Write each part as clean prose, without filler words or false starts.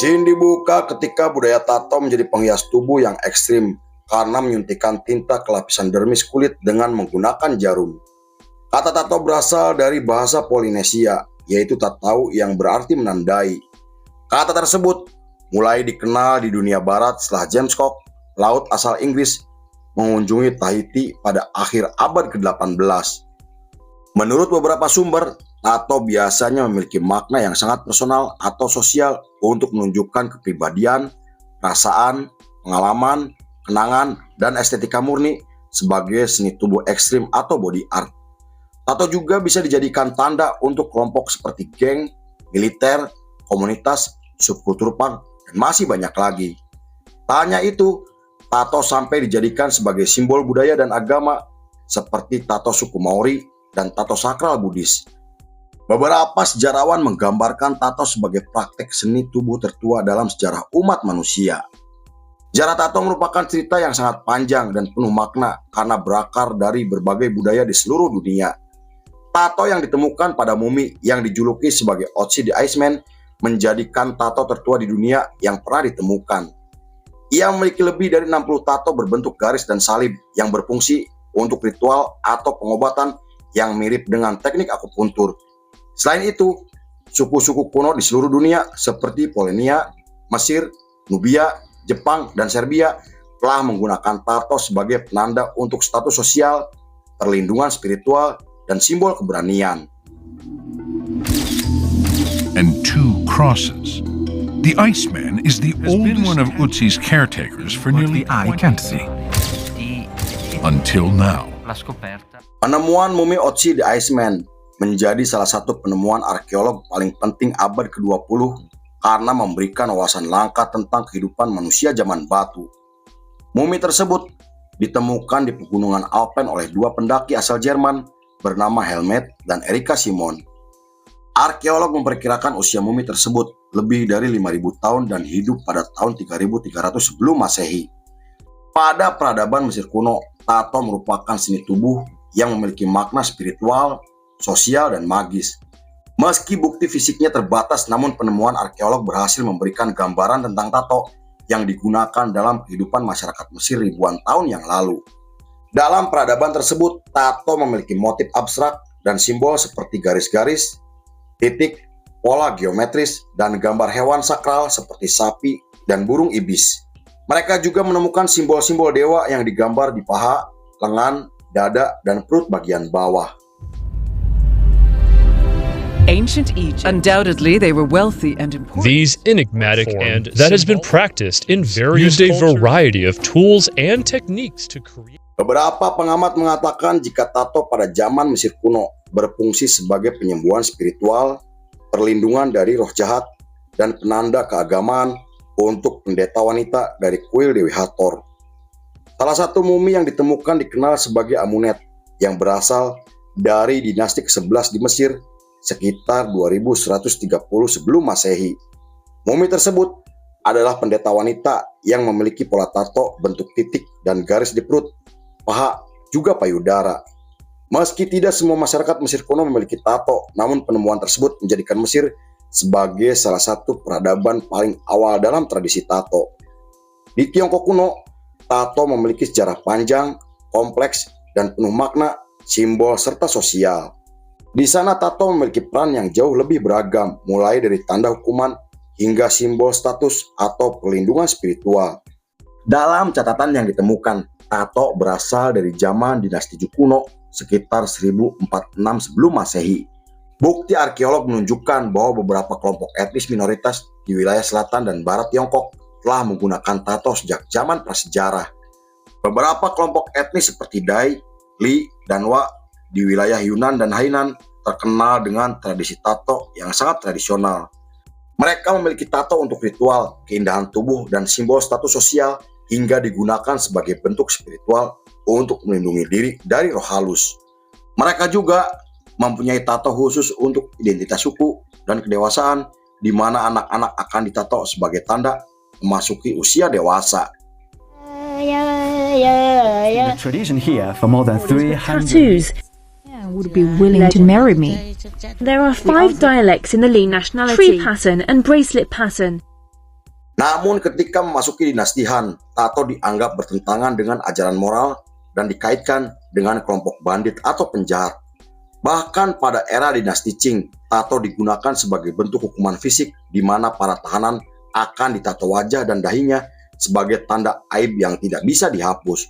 Scene dibuka ketika budaya tato menjadi penghias tubuh yang ekstrim karena menyuntikkan tinta ke lapisan dermis kulit dengan menggunakan jarum. Kata tato berasal dari bahasa Polinesia, yaitu tatau yang berarti menandai. Kata tersebut mulai dikenal di dunia barat setelah James Cook, pelaut asal Inggris, mengunjungi Tahiti pada akhir abad ke-18. Menurut beberapa sumber, tato biasanya memiliki makna yang sangat personal atau sosial untuk menunjukkan kepribadian, perasaan, pengalaman, kenangan, dan estetika murni sebagai seni tubuh ekstrim atau body art. Tato juga bisa dijadikan tanda untuk kelompok seperti geng, militer, komunitas, subkultur punk, dan masih banyak lagi. Tak hanya itu, tato sampai dijadikan sebagai simbol budaya dan agama seperti tato suku Maori dan tato sakral Buddhis. Beberapa sejarawan menggambarkan tato sebagai praktek seni tubuh tertua dalam sejarah umat manusia. Sejarah tato merupakan cerita yang sangat panjang dan penuh makna karena berakar dari berbagai budaya di seluruh dunia. Tato yang ditemukan pada mumi yang dijuluki sebagai Otzi the Iceman menjadikan tato tertua di dunia yang pernah ditemukan. Ia memiliki lebih dari 60 tato berbentuk garis dan salib yang berfungsi untuk ritual atau pengobatan yang mirip dengan teknik akupuntur. Selain itu, suku-suku kuno di seluruh dunia seperti Polonia, Mesir, Nubia, Jepang, dan Serbia telah menggunakan tato sebagai penanda untuk status sosial, perlindungan spiritual, dan simbol keberanian. And 2 crosses. The Iceman is the oldest one of Otzi's caretakers for nearly I can't see. Until now. Penemuan mumi Otzi the Iceman menjadi salah satu penemuan arkeolog paling penting abad ke-20 karena memberikan wawasan langka tentang kehidupan manusia zaman batu. Mumi tersebut ditemukan di pegunungan Alpen oleh 2 pendaki asal Jerman bernama Helmet dan Erika Simon. Arkeolog memperkirakan usia mumi tersebut lebih dari 5.000 tahun dan hidup pada tahun 3.300 sebelum Masehi. Pada peradaban Mesir kuno, tato merupakan seni tubuh yang memiliki makna spiritual, sosial, dan magis. Meski bukti fisiknya terbatas, namun penemuan arkeolog berhasil memberikan gambaran tentang tato yang digunakan dalam kehidupan masyarakat Mesir ribuan tahun yang lalu. Dalam peradaban tersebut, tato memiliki motif abstrak dan simbol seperti garis-garis, titik, pola geometris, dan gambar hewan sakral seperti sapi dan burung ibis. Mereka juga menemukan simbol-simbol dewa yang digambar di paha, lengan, dada, dan perut bagian bawah. Ancient Egypt. Undoubtedly, they were wealthy and important. These enigmatic and that has been practiced in various used a variety of tools and techniques to create. Beberapa pengamat mengatakan jika tato pada zaman Mesir kuno berfungsi sebagai penyembuhan spiritual, perlindungan dari roh jahat, dan penanda keagamaan untuk pendeta wanita dari kuil Dewi Hathor. Salah satu mumi yang ditemukan dikenal sebagai Amunet yang berasal dari dinasti ke-11 di Mesir sekitar 2130 sebelum Masehi. Mumi tersebut adalah pendeta wanita yang memiliki pola tato bentuk titik dan garis di perut, paha, juga payudara. Meski tidak semua masyarakat Mesir kuno memiliki tato, namun penemuan tersebut menjadikan Mesir sebagai salah satu peradaban paling awal dalam tradisi tato. Di Tiongkok kuno, tato memiliki sejarah panjang, kompleks, dan penuh makna, simbol, serta sosial. Di sana tato memiliki peran yang jauh lebih beragam, mulai dari tanda hukuman hingga simbol status atau perlindungan spiritual. Dalam catatan yang ditemukan, tato berasal dari zaman dinasti Zhou kuno sekitar 1046 sebelum Masehi. Bukti arkeolog menunjukkan bahwa beberapa kelompok etnis minoritas di wilayah selatan dan barat Tiongkok telah menggunakan tato sejak zaman prasejarah. Beberapa kelompok etnis seperti Dai, Li, dan Wa di wilayah Yunan dan Hainan terkenal dengan tradisi tato yang sangat tradisional. Mereka memiliki tato untuk ritual, keindahan tubuh, dan simbol status sosial hingga digunakan sebagai bentuk spiritual untuk melindungi diri dari roh halus. Mereka juga mempunyai tato khusus untuk identitas suku dan kedewasaan, di mana anak-anak akan ditato sebagai tanda memasuki usia dewasa. The tradition here for more than 300 tattoos would be willing to marry me. There are 5 dialects in the Li nationality: tree pattern and bracelet pattern. Namun ketika memasuki dinasti Han, tato dianggap bertentangan dengan ajaran moral dan dikaitkan dengan kelompok bandit atau penjahat. Bahkan pada era dinasti Qing, tato digunakan sebagai bentuk hukuman fisik di mana para tahanan akan ditato wajah dan dahinya sebagai tanda aib yang tidak bisa dihapus.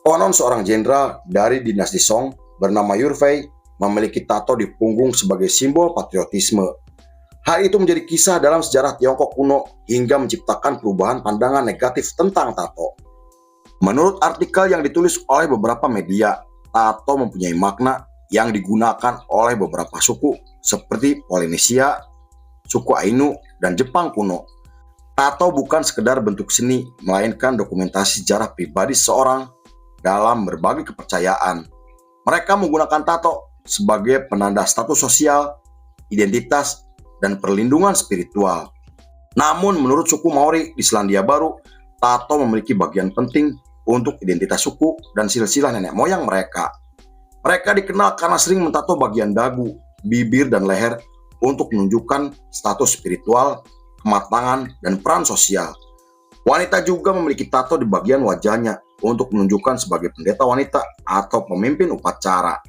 Konon seorang jenderal dari dinasti Song bernama Yurfei memiliki tato di punggung sebagai simbol patriotisme. Hal itu menjadi kisah dalam sejarah Tiongkok kuno hingga menciptakan perubahan pandangan negatif tentang tato. Menurut artikel yang ditulis oleh beberapa media, tato mempunyai makna yang digunakan oleh beberapa suku seperti Polinesia, suku Ainu, dan Jepang kuno. Tato bukan sekedar bentuk seni, melainkan dokumentasi sejarah pribadi seseorang dalam berbagai kepercayaan. Mereka menggunakan tato sebagai penanda status sosial, identitas, dan perlindungan spiritual. Namun menurut suku Maori di Selandia Baru, tato memiliki bagian penting untuk identitas suku dan silsilah nenek moyang mereka. Mereka dikenal karena sering mentato bagian dagu, bibir, dan leher untuk menunjukkan status spiritual, kematangan, dan peran sosial. Wanita juga memiliki tato di bagian wajahnya untuk menunjukkan sebagai pendeta wanita atau pemimpin upacara.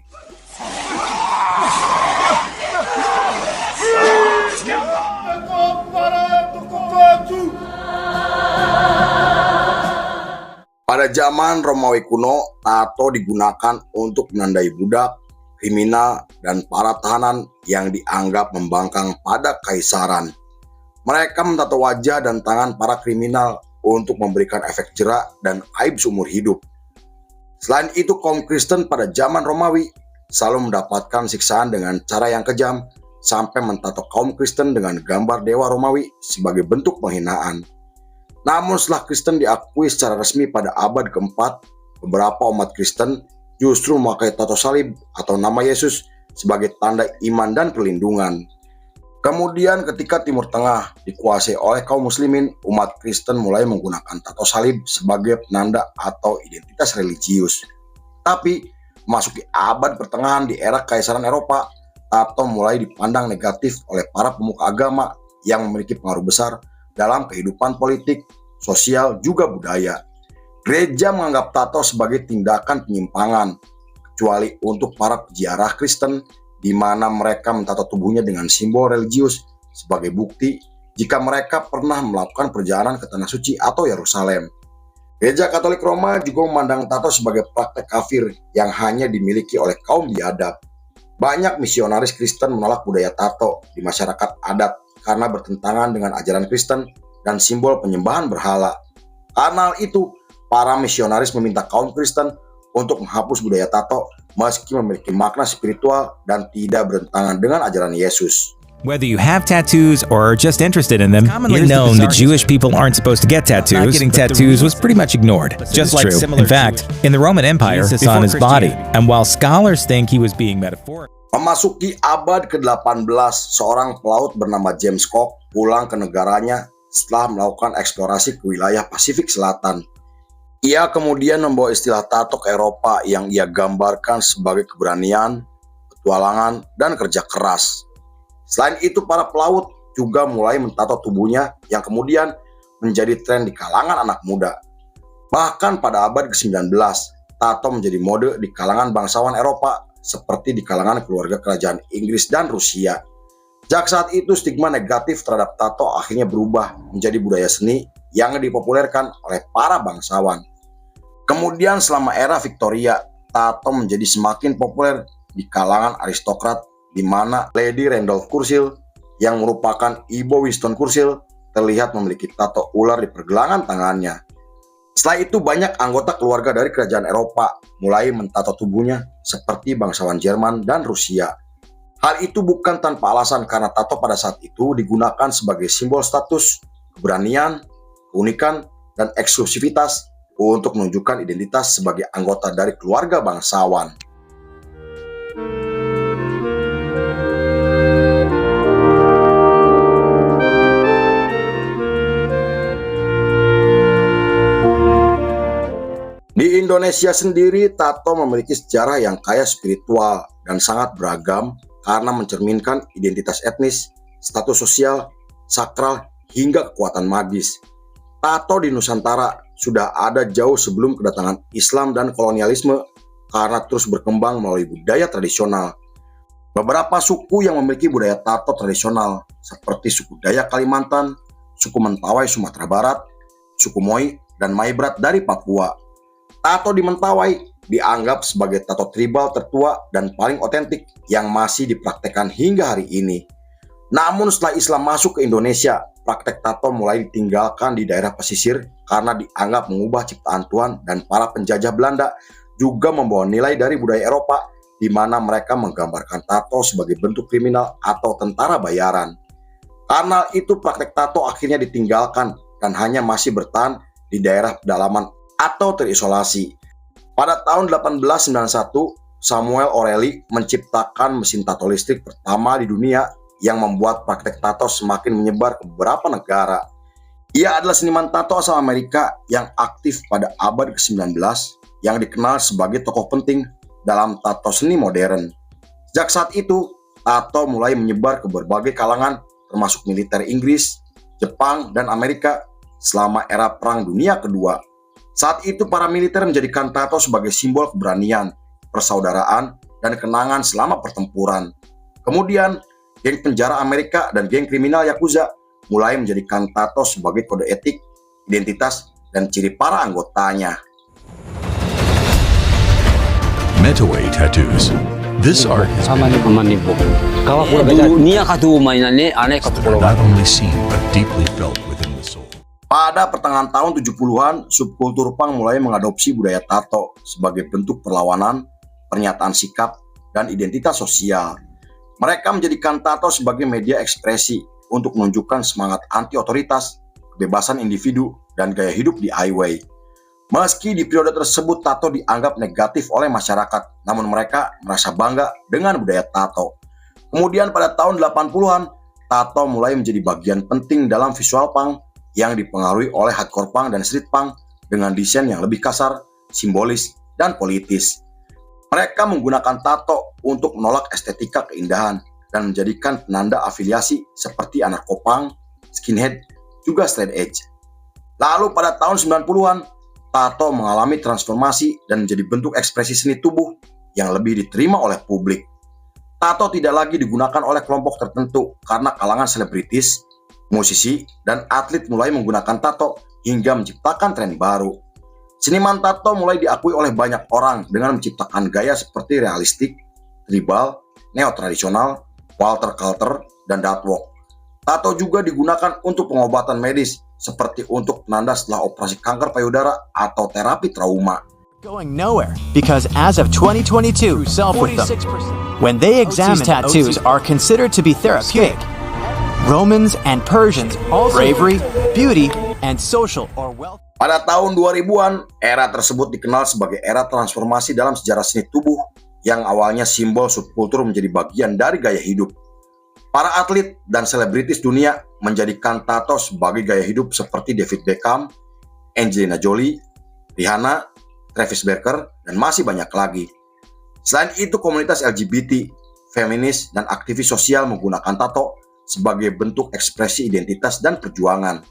Pada zaman Romawi kuno, tato digunakan untuk menandai budak, kriminal, dan para tahanan yang dianggap membangkang pada kaisaran. Mereka mentato wajah dan tangan para kriminal untuk memberikan efek jera dan aib seumur hidup. Selain itu, kaum Kristen pada zaman Romawi selalu mendapatkan siksaan dengan cara yang kejam sampai mentato kaum Kristen dengan gambar dewa Romawi sebagai bentuk penghinaan. Namun setelah Kristen diakui secara resmi pada abad keempat, beberapa umat Kristen justru memakai tato salib atau nama Yesus sebagai tanda iman dan perlindungan. Kemudian ketika Timur Tengah dikuasai oleh kaum muslimin, umat Kristen mulai menggunakan tato salib sebagai penanda atau identitas religius. Tapi memasuki abad pertengahan di era Kaisaran Eropa, tato mulai dipandang negatif oleh para pemuka agama yang memiliki pengaruh besar dalam kehidupan politik, sosial, juga budaya. Gereja menganggap tato sebagai tindakan penyimpangan, kecuali untuk para peziarah Kristen, di mana mereka mentato tubuhnya dengan simbol religius sebagai bukti jika mereka pernah melakukan perjalanan ke Tanah Suci atau Yerusalem. Gereja Katolik Roma juga memandang tato sebagai praktek kafir yang hanya dimiliki oleh kaum biadab. Banyak misionaris Kristen menolak budaya tato di masyarakat adat karena bertentangan dengan ajaran Kristen dan simbol penyembahan berhala. Karena hal itu, para misionaris meminta kaum Kristen untuk menghapus budaya tato meski memiliki makna spiritual dan tidak bertentangan dengan ajaran Yesus. Whether you have tattoos or are just interested in them, it's known that Jewish people aren't supposed to get tattoos. Not getting tattoos was pretty much ignored. Just true. In fact, in the Roman Empire, it's on his body. And while scholars think he was being metaphorical, memasuki abad ke-18, seorang pelaut bernama James Cook pulang ke negaranya setelah melakukan eksplorasi ke wilayah Pasifik Selatan. Ia kemudian membawa istilah tato ke Eropa yang ia gambarkan sebagai keberanian, petualangan, dan kerja keras. Selain itu, para pelaut juga mulai mentato tubuhnya yang kemudian menjadi tren di kalangan anak muda. Bahkan pada abad ke-19, tato menjadi mode di kalangan bangsawan Eropa seperti di kalangan keluarga kerajaan Inggris dan Rusia. Sejak saat itu, stigma negatif terhadap tato akhirnya berubah menjadi budaya seni yang dipopulerkan oleh para bangsawan. Kemudian selama era Victoria, tato menjadi semakin populer di kalangan aristokrat, di mana Lady Randolph Churchill yang merupakan ibu Winston Churchill terlihat memiliki tato ular di pergelangan tangannya. Setelah itu, banyak anggota keluarga dari kerajaan Eropa mulai mentato tubuhnya seperti bangsawan Jerman dan Rusia. Hal itu bukan tanpa alasan karena tato pada saat itu digunakan sebagai simbol status, keberanian, keunikan, dan eksklusivitas untuk menunjukkan identitas sebagai anggota dari keluarga bangsawan. Di Indonesia sendiri, tato memiliki sejarah yang kaya spiritual dan sangat beragam karena mencerminkan identitas etnis, status sosial, sakral, hingga kekuatan magis. Tato di Nusantara sudah ada jauh sebelum kedatangan Islam dan kolonialisme karena terus berkembang melalui budaya tradisional. Beberapa suku yang memiliki budaya tato tradisional seperti suku Dayak Kalimantan, suku Mentawai Sumatera Barat, suku Moi, dan Maibrat dari Papua. Tato di Mentawai dianggap sebagai tato tribal tertua dan paling otentik yang masih dipraktekkan hingga hari ini. Namun setelah Islam masuk ke Indonesia, praktek tato mulai ditinggalkan di daerah pesisir karena dianggap mengubah ciptaan Tuhan, dan para penjajah Belanda juga membawa nilai dari budaya Eropa di mana mereka menggambarkan tato sebagai bentuk kriminal atau tentara bayaran. Karena itu praktek tato akhirnya ditinggalkan dan hanya masih bertahan di daerah pedalaman atau terisolasi. Pada tahun 1891, Samuel Orelli menciptakan mesin tato listrik pertama di dunia yang membuat praktek tato semakin menyebar ke beberapa negara. Ia adalah seniman tato asal Amerika yang aktif pada abad ke-19 yang dikenal sebagai tokoh penting dalam tato seni modern. Sejak saat itu, tato mulai menyebar ke berbagai kalangan termasuk militer Inggris, Jepang, dan Amerika selama era Perang Dunia Kedua. Saat itu para militer menjadikan tato sebagai simbol keberanian, persaudaraan, dan kenangan selama pertempuran. Kemudian, geng penjara Amerika dan geng kriminal Yakuza mulai menjadikan tato sebagai kode etik, identitas, dan ciri para anggotanya. Metawai tattoos. This art has been not only seen but deeply felt within the soul. Pada pertengahan tahun 70-an, subkultur punk mulai mengadopsi budaya tato sebagai bentuk perlawanan, pernyataan sikap, dan identitas sosial. Mereka menjadikan tato sebagai media ekspresi untuk menunjukkan semangat anti-otoritas, kebebasan individu, dan gaya hidup di highway. Meski di periode tersebut tato dianggap negatif oleh masyarakat, namun mereka merasa bangga dengan budaya tato. Kemudian pada tahun 80-an, tato mulai menjadi bagian penting dalam visual punk yang dipengaruhi oleh hardcore punk dan street punk dengan desain yang lebih kasar, simbolis, dan politis. Mereka menggunakan tato untuk menolak estetika keindahan dan menjadikan penanda afiliasi seperti anarko-punk, skinhead, juga straight edge. Lalu pada tahun 90-an, tato mengalami transformasi dan menjadi bentuk ekspresi seni tubuh yang lebih diterima oleh publik. Tato tidak lagi digunakan oleh kelompok tertentu karena kalangan selebritis, musisi, dan atlet mulai menggunakan tato hingga menciptakan tren baru. Seniman tato mulai diakui oleh banyak orang dengan menciptakan gaya seperti realistik, tribal, neo-tradisional, Walter Culter, dan Dartwalk. Tato juga digunakan untuk pengobatan medis seperti untuk penanda setelah operasi kanker payudara atau terapi trauma. Going nowhere because as of 2022, self with them. When they examine tattoos are considered to be therapeutic. Romans and Persians, bravery, beauty, and social or wealth. Pada tahun 2000-an, era tersebut dikenal sebagai era transformasi dalam sejarah seni tubuh yang awalnya simbol subkultur menjadi bagian dari gaya hidup. Para atlet dan selebritis dunia menjadikan tato sebagai gaya hidup seperti David Beckham, Angelina Jolie, Rihanna, Travis Barker, dan masih banyak lagi. Selain itu, komunitas LGBT, feminis, dan aktivis sosial menggunakan tato sebagai bentuk ekspresi identitas dan perjuangan.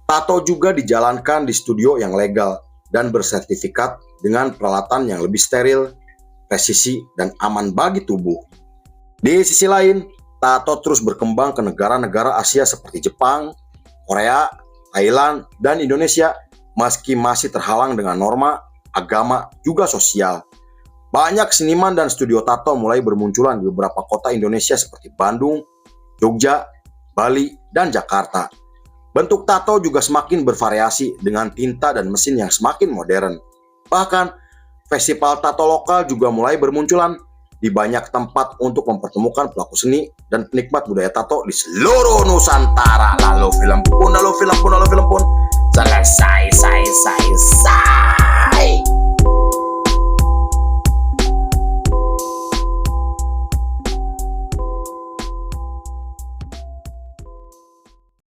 Tato juga dijalankan di studio yang legal dan bersertifikat dengan peralatan yang lebih steril, presisi, dan aman bagi tubuh. Di sisi lain, tato terus berkembang ke negara-negara Asia seperti Jepang, Korea, Thailand, dan Indonesia meski masih terhalang dengan norma, agama, juga sosial. Banyak seniman dan studio tato mulai bermunculan di beberapa kota Indonesia seperti Bandung, Jogja, Bali, dan Jakarta. Bentuk tato juga semakin bervariasi dengan tinta dan mesin yang semakin modern. Bahkan, festival tato lokal juga mulai bermunculan di banyak tempat untuk mempertemukan pelaku seni dan penikmat budaya tato di seluruh Nusantara. Lalu film pun,